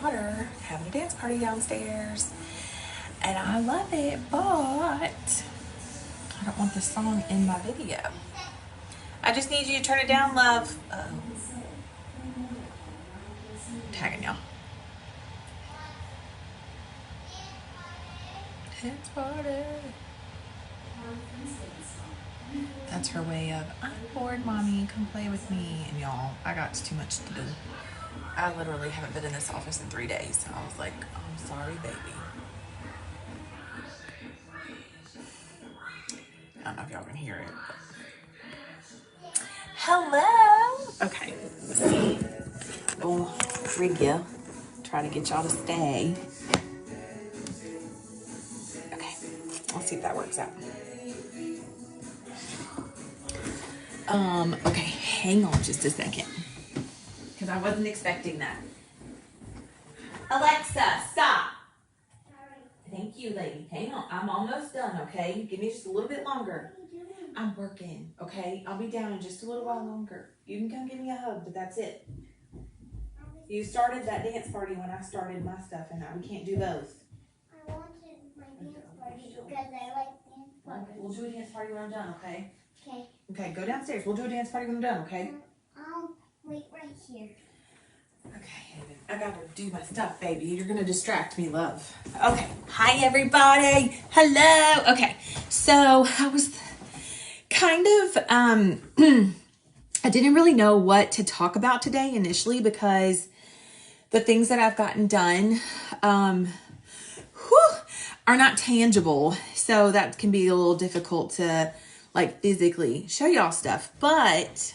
daughter having a dance party downstairs, and I love it, but I don't want this song in my video. I just need you to turn it down, love. Tagging y'all. Dance party. That's her way of, I'm bored, mommy, come play with me. And y'all, I got too much to do. I literally haven't been in this office in 3 days. I was like, I'm sorry, baby. I don't know if y'all can hear it. Hello. Okay. Let's see. Oh, rig ya. Try to get y'all to stay. Okay. Let's see if that works out. Okay, hang on just a second. Because I wasn't expecting that. Alexa, stop. Thank you, lady. Hang on. I'm almost done, okay? Give me just a little bit longer. I'm working, okay? I'll be down in just a little while longer. You can come give me a hug, but that's it. You started that dance party when I started my stuff, and we can't do both. I wanted my dance party because I like dance parties. We'll do a dance party when I'm done, okay? Okay. Okay, go downstairs. We'll do a dance party when I'm done, okay? I'll wait right here. Okay, I gotta do my stuff, baby. You're gonna distract me, love. Okay, hi everybody. Hello. Okay, so I was kind of, I didn't really know what to talk about today initially because the things that I've gotten done, are not tangible. So that can be a little difficult to like physically show y'all stuff. But,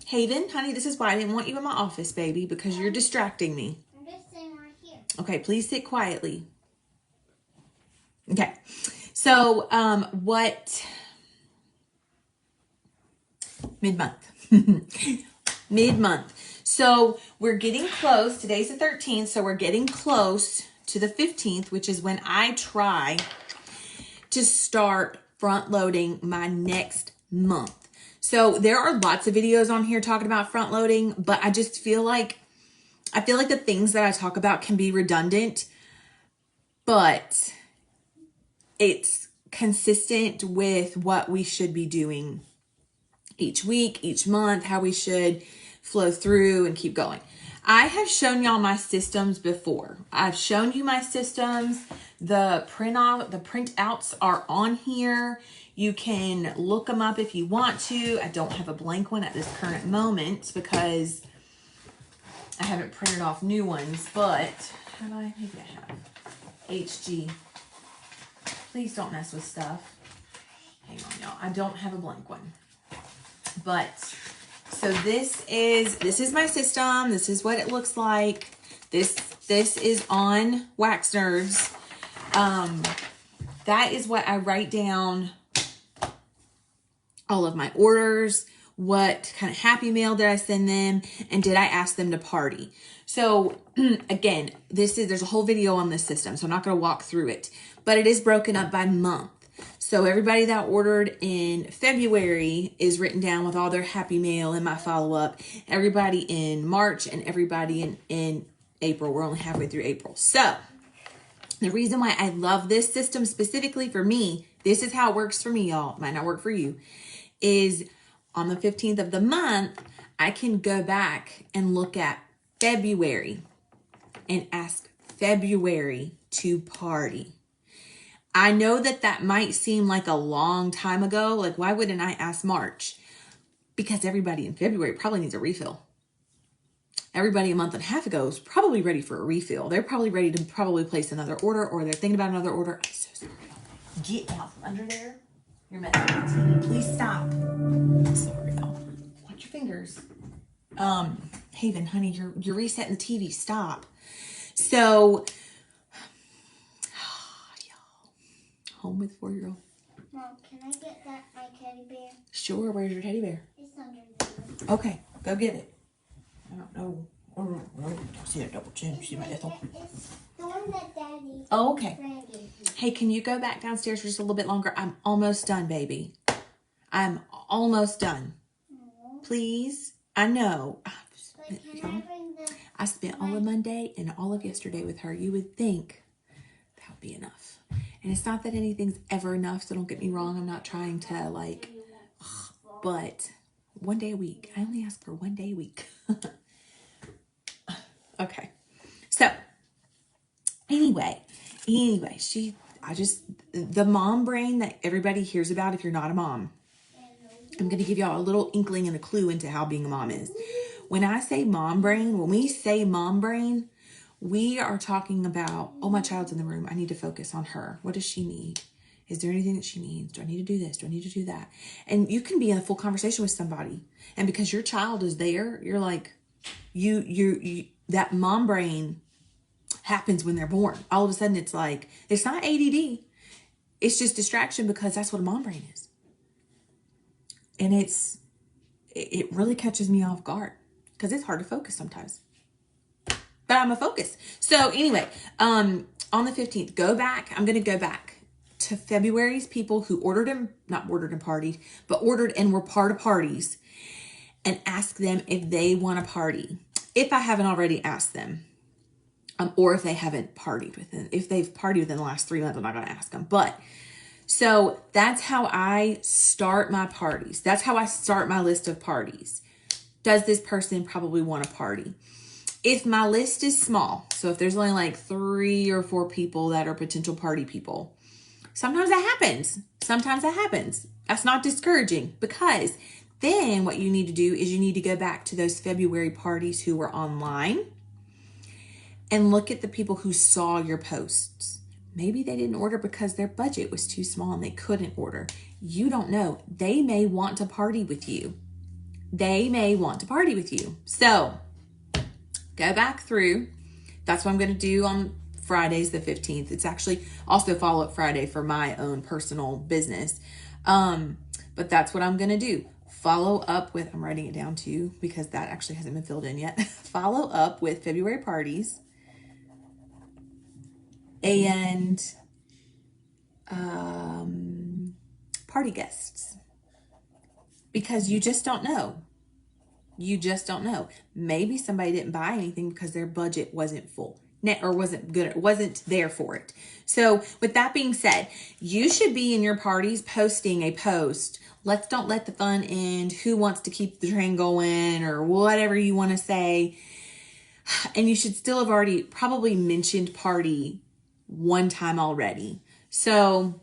Hayden, honey, this is why I didn't want you in my office, baby, because you're distracting me. I'm just sitting right here. Okay, please sit quietly. Okay, so what? Mid-month. Mid-month. So we're getting close. Today's the 13th, so we're getting close to the 15th, which is when I try to start front-loading my next month. So there are lots of videos on here talking about front loading, but I just feel like, the things that I talk about can be redundant, but it's consistent with what we should be doing each week, each month, how we should flow through and keep going. I have shown y'all my systems before. I've shown you my systems. The printouts are on here. You can look them up if you want to. I don't have a blank one at this current moment because I haven't printed off new ones, but have I? Maybe I have. HG. Please don't mess with stuff. Hang on, y'all. I don't have a blank one. But, so this is my system. This is what it looks like. This is on Wax Nerds. That is what I write down all of my orders, what kind of happy mail did I send them, and did I ask them to party. So again, there's a whole video on this system, so I'm not going to walk through it, but it is broken up by month. So everybody that ordered in February is written down with all their happy mail in my follow-up. Everybody in March and everybody in April. We're only halfway through April. So the reason why I love this system specifically for me, this is how it works for me, y'all. It might not work for you, is on the 15th of the month, I can go back and look at February and ask February to party. I know that might seem like a long time ago. Like, why wouldn't I ask March? Because everybody in February probably needs a refill. Everybody a month and a half ago is probably ready for a refill. They're probably ready to place another order, or they're thinking about another order. I'm so sorry. Get out from under there. You're messing with my TV. Please stop. I'm sorry, y'all. Watch your fingers. Haven, honey, you're resetting the TV. Stop. So, home with 4-year-old. Mom, can I get my teddy bear? Sure. Where's your teddy bear? It's under there. Okay, go get it. I don't know. Oh, see that double chin? See my Ethel? It's the one that Daddy. Oh, okay. Friend gave me. Hey, can you go back downstairs for just a little bit longer? I'm almost done, baby. I'm almost done. Please. I know. But can I bring the I spent all of Monday and all of yesterday with her. You would think that would be enough. And it's not that anything's ever enough, so don't get me wrong. I'm not trying to like, but one day a week. I only ask for one day a week. Okay. So anyway, the mom brain that everybody hears about if you're not a mom. I'm going to give y'all a little inkling and a clue into how being a mom is. When I say mom brain, when we say mom brain, we are talking about, oh, my child's in the room. I need to focus on her. What does she need? Is there anything that she needs? Do I need to do this? Do I need to do that? And you can be in a full conversation with somebody. And because your child is there, you're like, you that mom brain happens when they're born. All of a sudden it's like, it's not ADD. It's just distraction because that's what a mom brain is. And it really catches me off guard because it's hard to focus sometimes. But I'm a focus. So anyway, on the 15th, I'm going to go back to February's people who not ordered and partied, but ordered and were part of parties, and ask them if they want a party. If I haven't already asked them, or if they haven't partied within, if they've partied within the last 3 months, I'm not going to ask them. But so that's how I start my parties. That's how I start my list of parties. Does this person probably want a party? If my list is small, so if there's only like 3 or 4 people that are potential party people, sometimes that happens. That's not discouraging, because then what you need to do is you need to go back to those February parties who were online and look at the people who saw your posts. Maybe they didn't order because their budget was too small and they couldn't order. You don't know. They may want to party with you. So go back through. That's what I'm going to do on Fridays the 15th. It's actually also follow-up Friday for my own personal business. But that's what I'm going to do. Follow up with, I'm writing it down too because that actually hasn't been filled in yet. Follow up with February parties and party guests, because you just don't know. Maybe somebody didn't buy anything because their budget wasn't full or wasn't good, wasn't there for it. So with that being said, you should be in your parties posting a post. Let's don't let the fun end. Who wants to keep the train going, or whatever you want to say. And you should still have already probably mentioned party one time already. So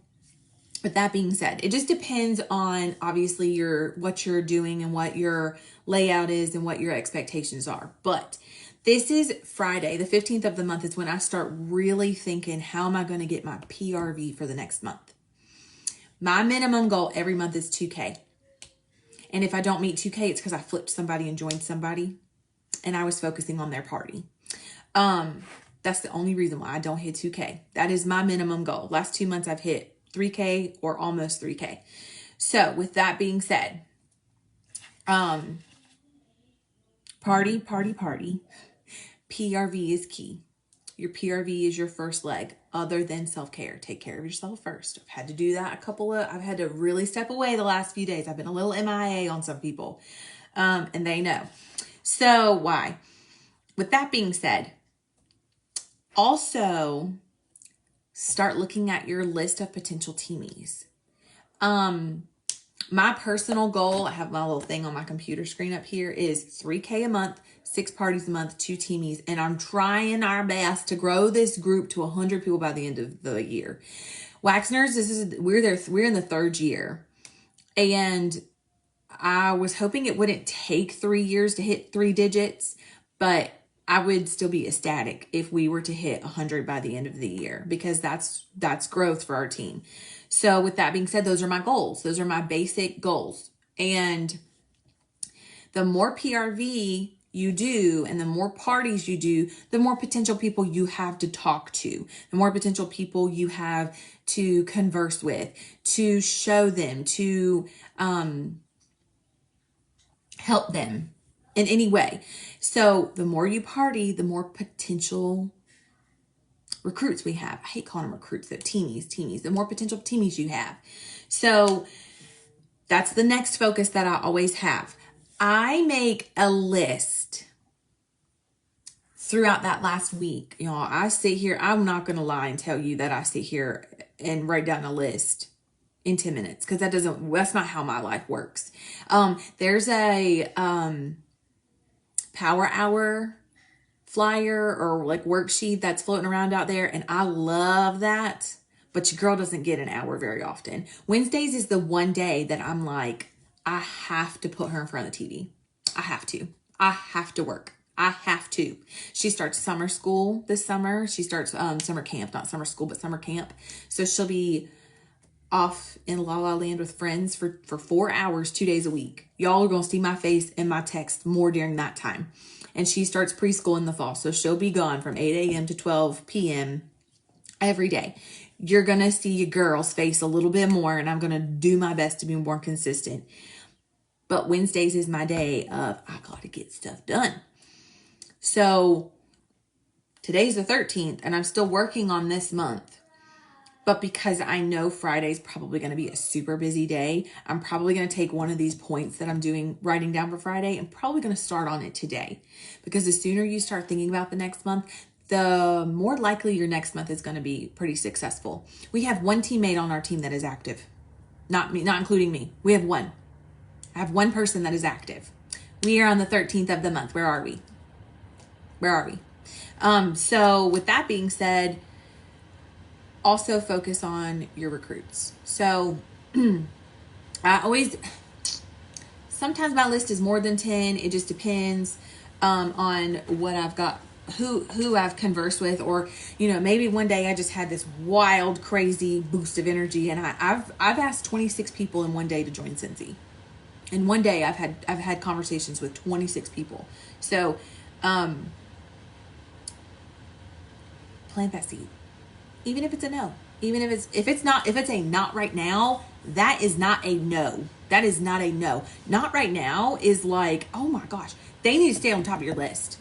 with that being said, it just depends on obviously what you're doing and what your layout is and what your expectations are. But this is Friday, the 15th of the month is when I start really thinking, how am I going to get my PRV for the next month? My minimum goal every month is 2K. And if I don't meet 2K, it's because I flipped somebody and joined somebody and I was focusing on their party. That's the only reason why I don't hit 2K. That is my minimum goal. Last 2 months I've hit 3K or almost 3K. So with that being said, party. PRV is key. Your PRV is your first leg other than self-care. Take care of yourself first. I've had to do that I've had to really step away the last few days. I've been a little MIA on some people, and they know. So why? With that being said, also start looking at your list of potential teamies. My personal goal, I have my little thing on my computer screen up here, is 3K a month, 6 parties a month, 2 teamies. And I'm trying our best to grow this group to 100 people by the end of the year. Waxners, we're in the 3rd year. And I was hoping it wouldn't take 3 years to hit 3 digits, but I would still be ecstatic if we were to hit 100 by the end of the year, because that's growth for our team. So with that being said, those are my goals. Those are my basic goals. And the more PRV you do and the more parties you do, the more potential people you have to talk to, the more potential people you have to converse with, to show them, to help them in any way. So the more you party, the more potential recruits we have. I hate calling them recruits, they're teamies, the more potential teamies you have. So that's the next focus that I always have. I make a list throughout that last week, y'all, I sit here, I'm not going to lie and tell you that I sit here and write down a list in 10 minutes, because that's not how my life works. There's a power hour flyer or like worksheet that's floating around out there, and I love that, but your girl doesn't get an hour very often. Wednesdays is the one day that I'm like, I have to put her in front of the TV. I have to work. I have to. She starts summer school this summer. She starts summer camp, not summer school, but summer camp. So she'll be off in La La Land with friends for 4 hours, 2 days a week. Y'all are going to see my face and my text more during that time. And she starts preschool in the fall. So she'll be gone from 8 a.m. to 12 p.m. every day. You're going to see your girl's face a little bit more, and I'm going to do my best to be more consistent. But Wednesdays is my day of, I got to get stuff done. So today's the 13th, and I'm still working on this month. But because I know Friday's probably going to be a super busy day, I'm probably going to take one of these points that I'm writing down for Friday, and probably going to start on it today. Because the sooner you start thinking about the next month, the more likely your next month is going to be pretty successful. We have one teammate on our team that is active. Not me, not including me. We have one. I have one person that is active. We are on the 13th of the month. Where are we? So with that being said, also focus on your recruits. So sometimes my list is more than 10. It just depends on what I've got, who I've conversed with, or, maybe one day I just had this wild, crazy boost of energy, and I've asked 26 people in one day to join Cincy. In one day I've had conversations with 26 people. So plant that seed. Even if it's a no, even if it's a not right now, that is not a no. That is not a no. Not right now is like, oh my gosh, they need to stay on top of your list.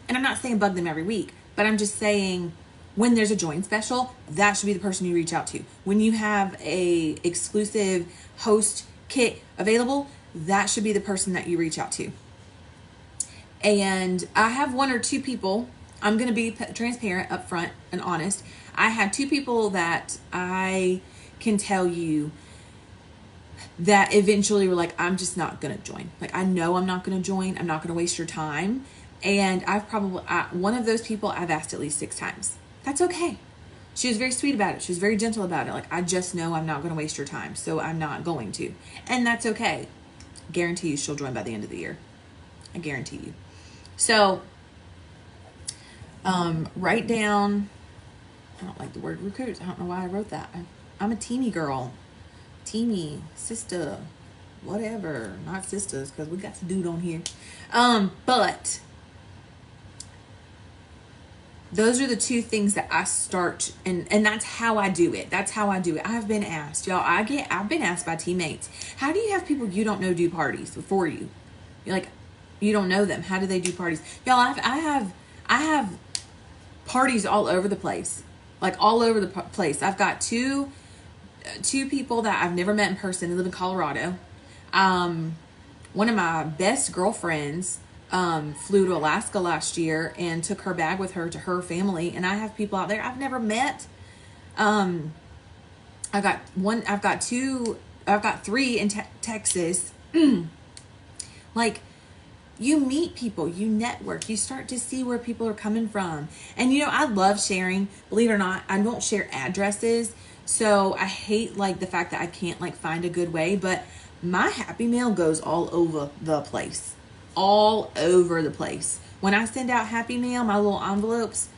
And I'm not saying bug them every week, but I'm just saying when there's a join special, that should be the person you reach out to. When you have a exclusive host kit available, that should be the person that you reach out to. And I have one or two people, I'm going to be transparent, upfront, and honest. I have two people that I can tell you that eventually were like, I'm just not going to join. Like, I know I'm not going to join. I'm not going to waste your time. And one of those people I've asked at least 6 times. That's okay. She was very sweet about it. She was very gentle about it. Like, I just know I'm not going to waste your time, so I'm not going to. And that's okay. Guarantee you she'll join by the end of the year. I guarantee you. So, write down, I don't like the word recruits. I don't know why I wrote that. I'm a teamy girl. Teamy, sister, whatever. Not sisters, because we got some dude on here. But those are the two things that I start, and that's how I do it. That's how I do it. I've been asked, y'all. I've been asked by teammates, how do you have people you don't know do parties before you? You're like, you don't know them. How do they do parties? Y'all, I have parties all over the place. Like, all over the place. I've got two people that I've never met in person. They live in Colorado. One of my best girlfriends flew to Alaska last year and took her bag with her to her family. And I have people out there I've never met. I've got 3 in Texas. Like, you meet people, you network, you start to see where people are coming from. And I love sharing. Believe it or not, I don't share addresses. So I hate the fact that I can't find a good way, but my Happy Mail goes all over the place. All over the place. When I send out Happy Mail, my little envelopes,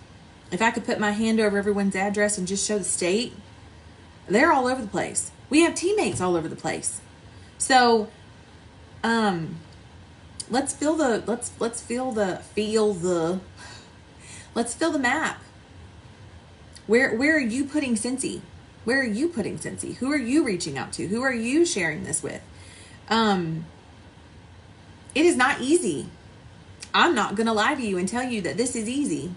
if I could put my hand over everyone's address and just show the state, they're all over the place. We have teammates all over the place. So, let's fill the map. Where are you putting Cincy? Where are you putting Cincy? Who are you reaching out to? Who are you sharing this with? It is not easy. I'm not going to lie to you and tell you that this is easy,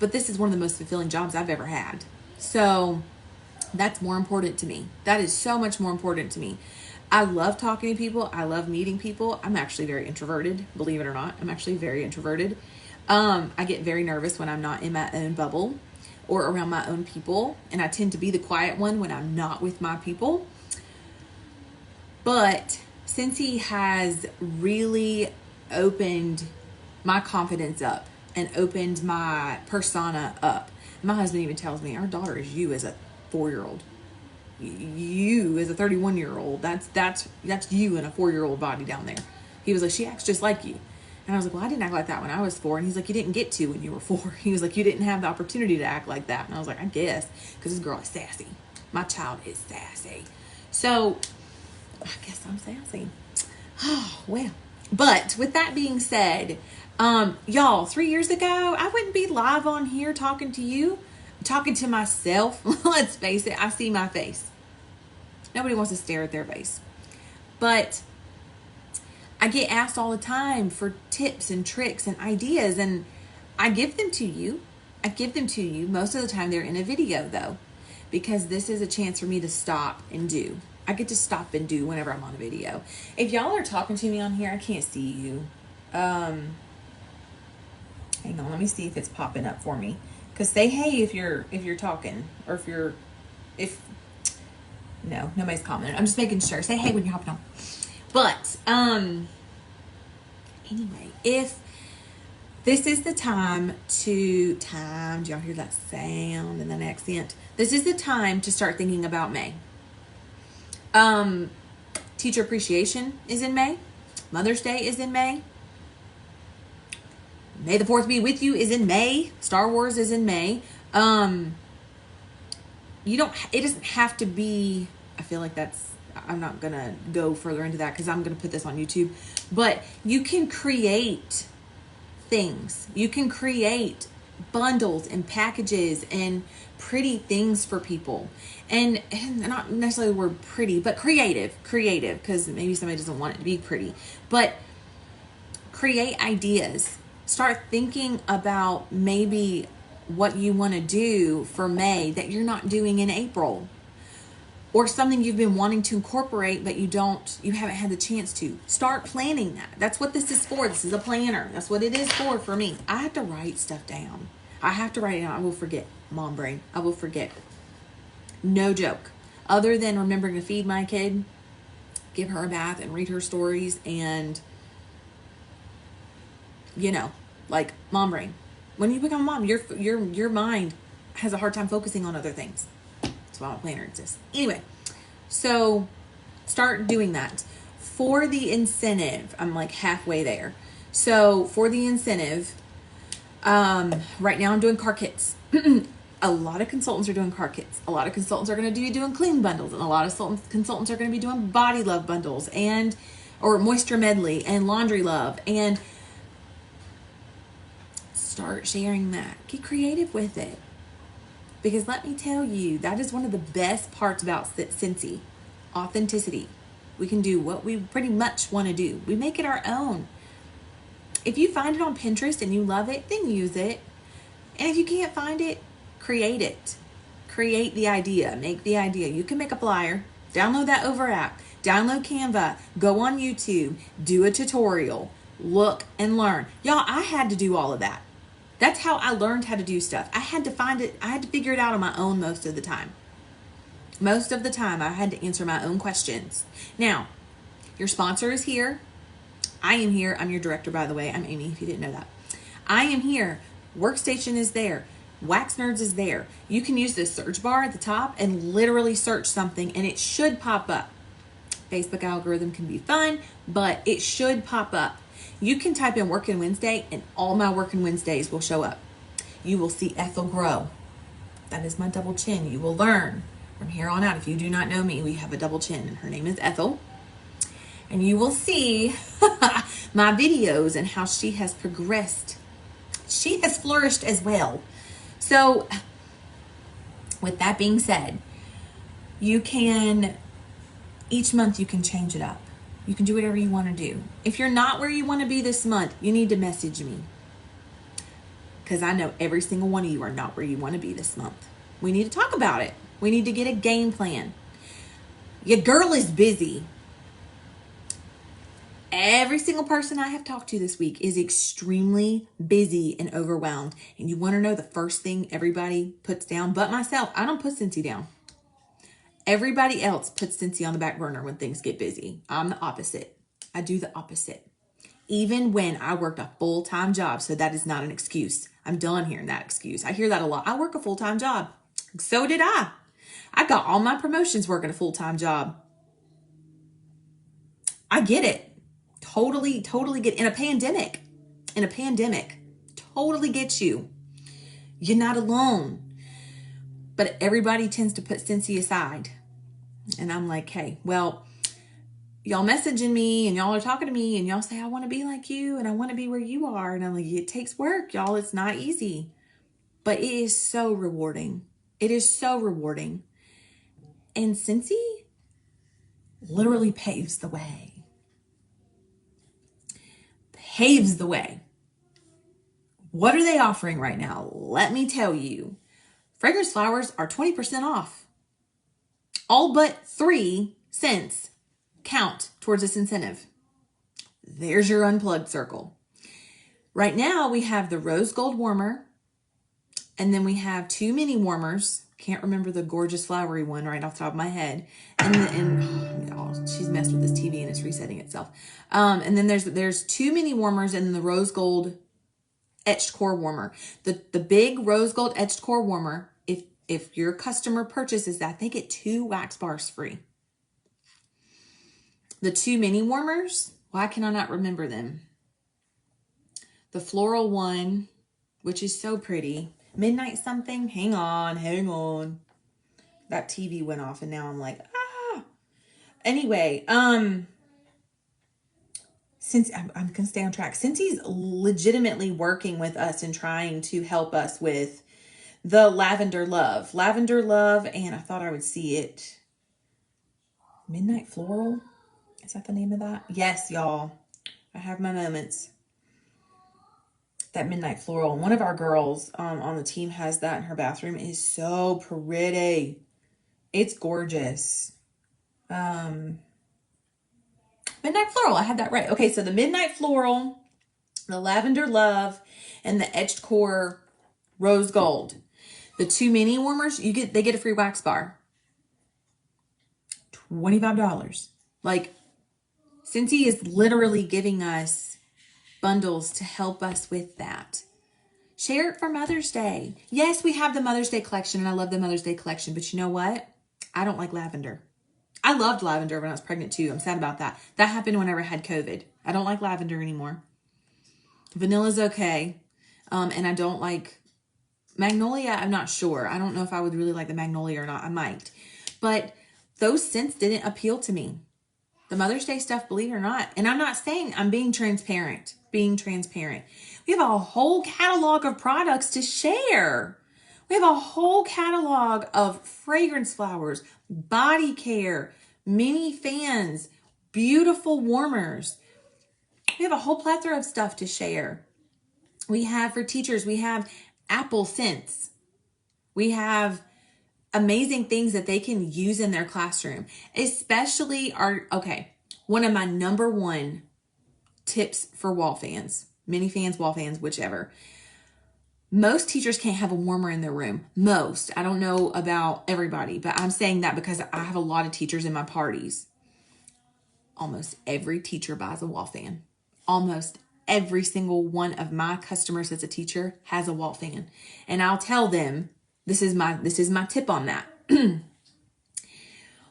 but this is one of the most fulfilling jobs I've ever had. So that's more important to me. That is so much more important to me. I love talking to people. I love meeting people. I'm actually very introverted, believe it or not. I'm actually very introverted. I get very nervous when I'm not in my own bubble or around my own people. And I tend to be the quiet one when I'm not with my people. But since he has really opened my confidence up and opened my persona up, my husband even tells me, our daughter is you as a 4-year-old. You as a 31-year-old. That's you in a 4-year-old body down there. He was like, she acts just like you. And I was like, well, I didn't act like that when I was 4. And he's like, you didn't get to when you were 4. He was like, you didn't have the opportunity to act like that. And I was like, I guess, because this girl is sassy. My child is sassy. So I guess I'm sassy. Oh, well. But with that being said, y'all, 3 years ago, I wouldn't be live on here talking to you, talking to myself. Let's face it, I see my face. Nobody wants to stare at their face. But I get asked all the time for tips and tricks and ideas, and I give them to you. Most of the time they're in a video, though, because this is a chance for me to stop and do. I get to stop and do whenever I'm on a video. If y'all are talking to me on here, I can't see you. Hang on, let me see if it's popping up for me. Because say hey if you're talking, or if no, nobody's commenting. I'm just making sure. Say hey when you're hopping on. But anyway, if this is the time, do y'all hear that sound and that accent? This is the time to start thinking about May. Teacher appreciation is in May. Mother's Day is in May. May the 4th be with you is in May. Star Wars is in May. It doesn't have to be, I feel like I'm not going to go further into that because I'm going to put this on YouTube. But you can create things. You can create bundles and packages and pretty things for people. And not necessarily the word pretty, but creative, because maybe somebody doesn't want it to be pretty. But create ideas. Start thinking about maybe what you want to do for May that you're not doing in April. Or something you've been wanting to incorporate, but you haven't had the chance to. Start planning that. That's what this is for. This is a planner. That's what it is for me. I have to write stuff down. I will forget. Mom brain. I will forget. No joke. Other than remembering to feed my kid, give her a bath and read her stories, and like mom brain. When you become a mom, your mind has a hard time focusing on other things. That's why my planner exists. Anyway, so start doing that. For the incentive, I'm like halfway there. So for the incentive, right now I'm doing car kits. A lot of consultants are doing car kits. A lot of consultants are going to be doing clean bundles, and a lot of consultants are going to be doing body love bundles or moisture medley and laundry love, and start sharing that. Get creative with it. Because let me tell you, that is one of the best parts about Scentsy. Authenticity. We can do what we pretty much want to do. We make it our own. If you find it on Pinterest and you love it, then use it. And if you can't find it, create it. Create the idea. Make the idea. You can make a flyer. Download that Over app. Download Canva. Go on YouTube. Do a tutorial. Look and learn. Y'all, I had to do all of that. That's how I learned how to do stuff. I had to find it. I had to figure it out on my own most of the time. Most of the time, I had to answer my own questions. Now, your sponsor is here. I am here. I'm your director, by the way. I'm Amy, if you didn't know that. I am here. Workstation is there. Wax Nerds is there. You can use the search bar at the top and literally search something, and it should pop up. Facebook algorithm can be fun, but it should pop up. You can type in Workin Wednesday, and all my Workin Wednesdays will show up. You will see Ethel grow. That is my double chin. You will learn from here on out. If you do not know me, we have a double chin, and her name is Ethel. And you will see my videos and how she has progressed. She has flourished as well. So, with that being said, each month you can change it up. You can do whatever you want to do. If you're not where you want to be this month, you need to message me. Because I know every single one of you are not where you want to be this month. We need to talk about it. We need to get a game plan. Your girl is busy. Every single person I have talked to this week is extremely busy and overwhelmed. And you want to know the first thing everybody puts down, but myself, I don't put Cincy down. Everybody else puts Cincy on the back burner when things get busy. I'm the opposite. I do the opposite. Even when I worked a full-time job, so that is not an excuse. I'm done hearing that excuse. I hear that a lot. I work a full-time job. So did I. I got all my promotions working a full-time job. I get it. Totally get in a pandemic. Totally get you. You're not alone. But everybody tends to put Cincy aside. And I'm like, hey, well, y'all messaging me and y'all are talking to me and y'all say, I want to be like you and I want to be where you are. And I'm like, it takes work, y'all. It's not easy. But it is so rewarding. It is so rewarding. And Cincy literally paves the way. Paves the way. What are they offering right now? Let me tell you. Fragrance flowers are 20% off. All but 3 cents count towards this incentive. There's your unplugged circle. Right now we have the rose gold warmer, and then we have 2 mini warmers. Can't remember the gorgeous flowery one right off the top of my head. And oh, she's messed with this TV and it's resetting itself. And then there's 2 mini warmers and then the rose gold etched core warmer. The big rose gold etched core warmer, if your customer purchases that, they get 2 wax bars free. The 2 mini warmers, why can I not remember them? The floral one, which is so pretty. Midnight something. Hang on. That TV went off and now I'm like, ah. Anyway, since I'm going to stay on track. Since he's legitimately working with us and trying to help us with the Lavender Love, and I thought I would see it. Midnight Floral? Is that the name of that? Yes, y'all. I have my moments. That Midnight Floral. One of our girls on the team has that in her bathroom. It is so pretty. It's gorgeous. Midnight Floral. I had that right. Okay, so the Midnight Floral, the Lavender Love, and the Etched Core Rose Gold. The 2 mini warmers, they get a free wax bar. $25. Like, Cincy is literally giving us bundles to help us with that. Share it for Mother's Day. Yes, we have the Mother's Day collection, and I love the Mother's Day collection, but you know what? I don't like lavender. I loved lavender when I was pregnant too. I'm sad about that. That happened whenever I had COVID. I don't like lavender anymore. Vanilla's okay. And I don't like magnolia. I'm not sure. I don't know if I would really like the magnolia or not. I might. But those scents didn't appeal to me. The Mother's Day stuff, believe it or not. And I'm not saying, I'm being transparent. We have a whole catalog of products to share. We have a whole catalog of fragrance flowers, body care, mini fans, beautiful warmers. We have a whole plethora of stuff to share. We have, for teachers, we have apple scents. We have amazing things that they can use in their classroom, especially one of my number 1 tips for wall fans, mini fans, wall fans, whichever. Most teachers can't have a warmer in their room. Most. I don't know about everybody, but I'm saying that because I have a lot of teachers in my parties. Almost every teacher buys a wall fan. Almost every single one of my customers as a teacher has a wall fan. And I'll tell them, this is my tip on that.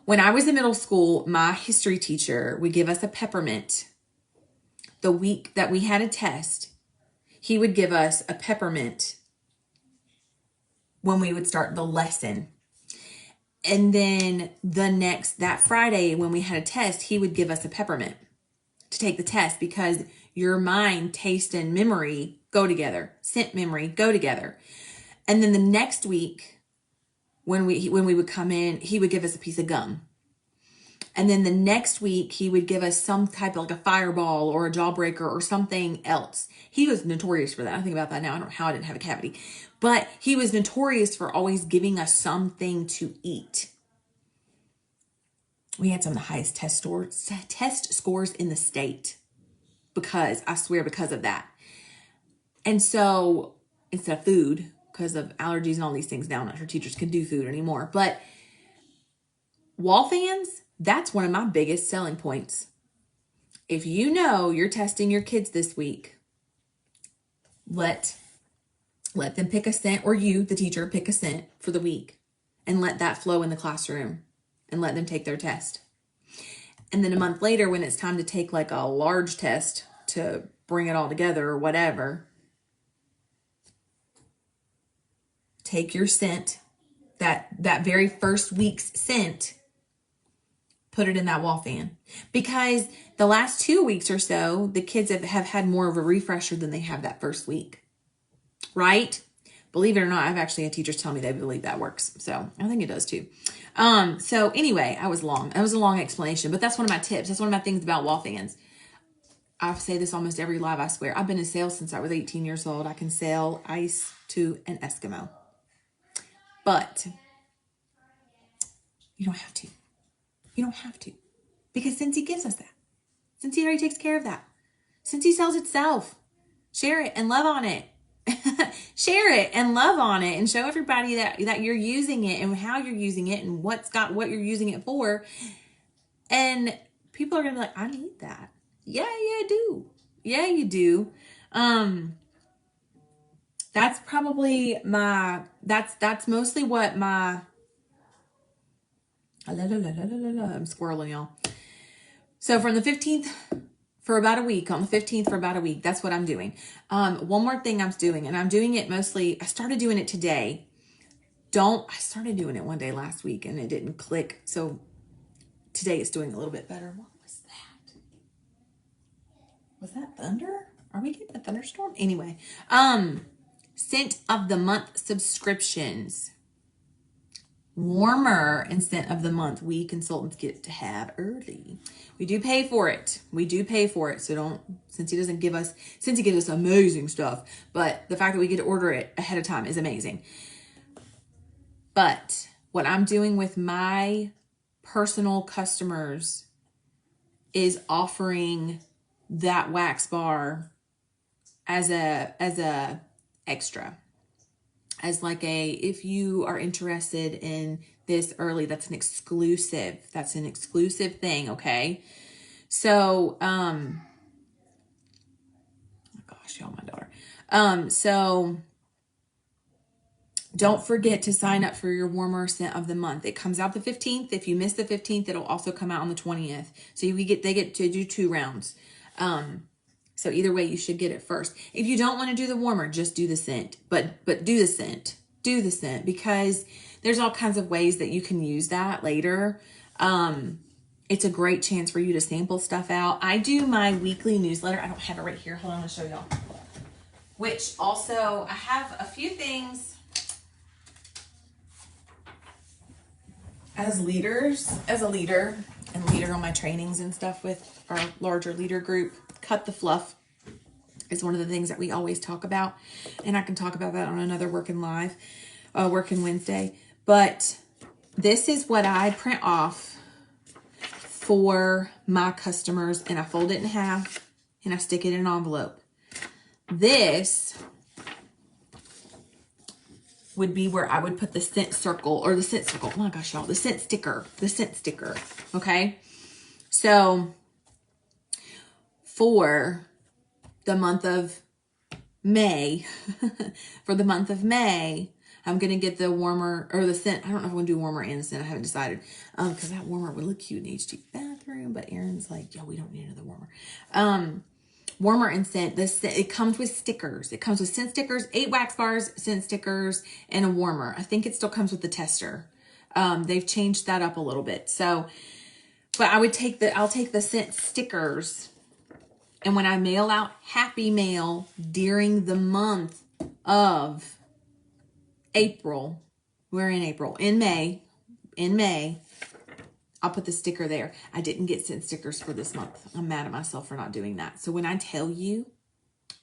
When I was in middle school, my history teacher would give us a peppermint. The week that we had a test, he would give us a peppermint when we would start the lesson. And then that Friday when we had a test, he would give us a peppermint to take the test because your mind, taste, and memory go together. Scent memory go together. And then the next week when we would come in, he would give us a piece of gum. And then the next week, he would give us some type of like a fireball or a jawbreaker or something else. He was notorious for that. I think about that now. I don't know how I didn't have a cavity. But he was notorious for always giving us something to eat. We had some of the highest test scores in the state. because of that. And so instead of food, because of allergies and all these things now, I'm not sure teachers can do food anymore, but wall fans, that's one of my biggest selling points. If you know you're testing your kids this week, let them pick a scent, or you, the teacher, pick a scent for the week and let that flow in the classroom and let them take their test. And then a month later, when it's time to take like a large test to bring it all together or whatever, take your scent, that very first week's scent, put it in that wall fan. Because the last 2 weeks or so, the kids have had more of a refresher than they have that first week. Right? Believe it or not, I've actually had teachers tell me they believe that works. So I think it does too. So anyway, that was a long explanation, but that's one of my tips. That's one of my things about wall fans. I say this almost every live, I swear. I've been in sales since I was 18 years old. I can sell ice to an Eskimo. But you don't have to. You don't have to. Because Scentsy gives us that. Scentsy already takes care of that. Scentsy sells itself. Share it and love on it. Share it and love on it and show everybody that you're using it and how you're using it and what you're using it for. And people are going to be like, I need that. Yeah, you do. Yeah, you do. That's probably that's mostly what my, I'm squirreling, y'all. So from the 15th for about a week, on the 15th for about a week, that's what I'm doing. One more thing I'm doing, and I'm doing it mostly, I started doing it today. I started doing it one day last week and it didn't click. So today it's doing a little bit better. What was that? Was that thunder? Are we getting a thunderstorm? Anyway, scent of the month subscriptions. Warmer and scent of the month we consultants get to have early. We do pay for it. So Scentsy gives us amazing stuff, but the fact that we get to order it ahead of time is amazing. But what I'm doing with my personal customers is offering that wax bar as a extra. As like if you are interested in this early, that's an exclusive thing. Okay. So, oh gosh, y'all, my daughter. So don't forget to sign up for your warmer scent of the month. It comes out the 15th. If you miss the 15th, it'll also come out on the 20th. So they get to do 2 rounds. So either way, you should get it first. If you don't want to do the warmer, just do the scent. But do the scent. Do the scent, because there's all kinds of ways that you can use that later. It's a great chance for you to sample stuff out. I do my weekly newsletter. I don't have it right here. Hold on, I'll show y'all. Which also, I have a few things as a leader on my trainings and stuff with our larger leader group. Cut the fluff is one of the things that we always talk about. And I can talk about that on another Workin Wednesday. But this is what I print off for my customers, and I fold it in half and I stick it in an envelope. This would be where I would put the scent circle, or the scent circle. Oh my gosh, y'all, the scent sticker. Okay. So for the month of May, I'm going to get the warmer, or the scent. I don't know if I'm going to do warmer and scent. I haven't decided. Because that warmer would look cute in the HD bathroom. But Aaron's like, yeah, we don't need another warmer. Warmer and scent. It comes with stickers. It comes with scent stickers, 8 wax bars, scent stickers, and a warmer. I think it still comes with the tester. They've changed that up a little bit. So, but I'll take the scent stickers. And when I mail out Happy Mail during the month of April, in May, I'll put the sticker there. I didn't get scent stickers for this month. I'm mad at myself for not doing that. So when I tell you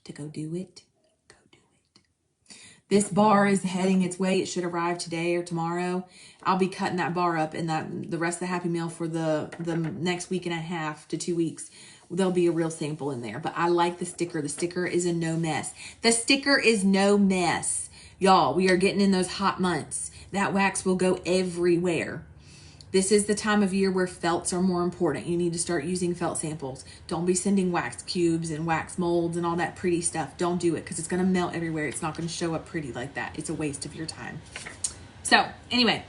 to go do it, go do it. This bar is heading its way. It should arrive today or tomorrow. I'll be cutting that bar up, and the rest of the Happy Mail for the next week and a half to 2 weeks there'll be a real sample in there. But I like the sticker. The sticker is a no mess. The sticker is no mess. Y'all, we are getting in those hot months. That wax will go everywhere. This is the time of year where felts are more important. You need to start using felt samples. Don't be sending wax cubes and wax molds and all that pretty stuff. Don't do it because it's going to melt everywhere. It's not going to show up pretty like that. It's a waste of your time. So anyway,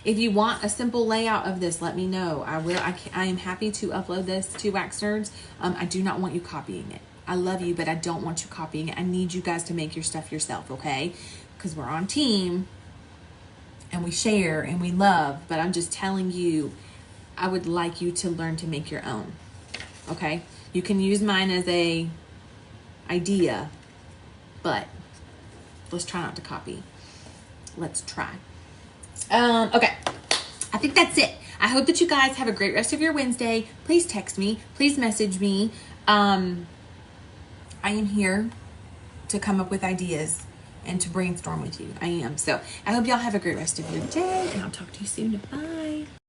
if you want a simple layout of this, let me know. I am happy to upload this to Wax Nerds. I do not want you copying it. I love you, but I don't want you copying it. I need you guys to make your stuff yourself, okay? Because we're on team and we share and we love, but I'm just telling you, I would like you to learn to make your own, okay? You can use mine as a idea, but let's try not to copy. Let's try. Okay. I think that's it. I hope that you guys have a great rest of your Wednesday. Please text me. Please message me. I am here to come up with ideas and to brainstorm with you. I am. So I hope y'all have a great rest of your day, and I'll talk to you soon. Bye.